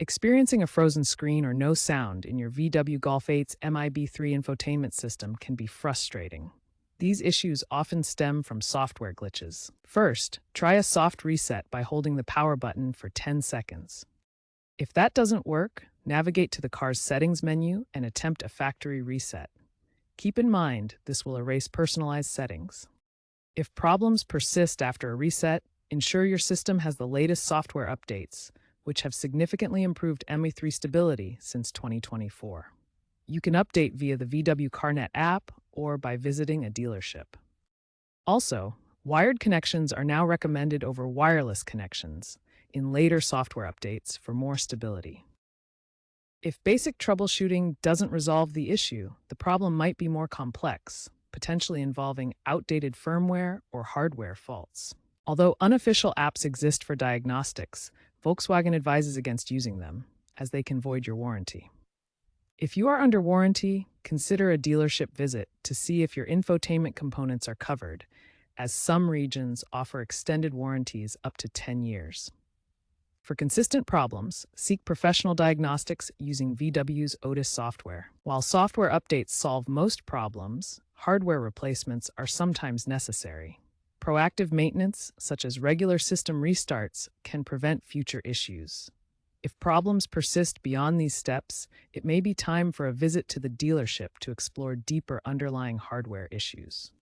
Experiencing a frozen screen or no sound in your VW Golf 8's MIB3 infotainment system can be frustrating. These issues often stem from software glitches. First, try a soft reset by holding the power button for 10 seconds. If that doesn't work, navigate to the car's settings menu and attempt a factory reset. Keep in mind, this will erase personalized settings. If problems persist after a reset, ensure your system has the latest software updates, which have significantly improved ME3 stability since 2024. You can update via the VW CarNet app or by visiting a dealership. Also, wired connections are now recommended over wireless connections in later software updates for more stability. If basic troubleshooting doesn't resolve the issue, the problem might be more complex, potentially involving outdated firmware or hardware faults. Although unofficial apps exist for diagnostics, Volkswagen advises against using them, as they can void your warranty. If you are under warranty, consider a dealership visit to see if your infotainment components are covered, as some regions offer extended warranties up to 10 years. For consistent problems, seek professional diagnostics using VW's Otis software. While software updates solve most problems, hardware replacements are sometimes necessary. Proactive maintenance, such as regular system restarts, can prevent future issues. If problems persist beyond these steps, it may be time for a visit to the dealership to explore deeper underlying hardware issues.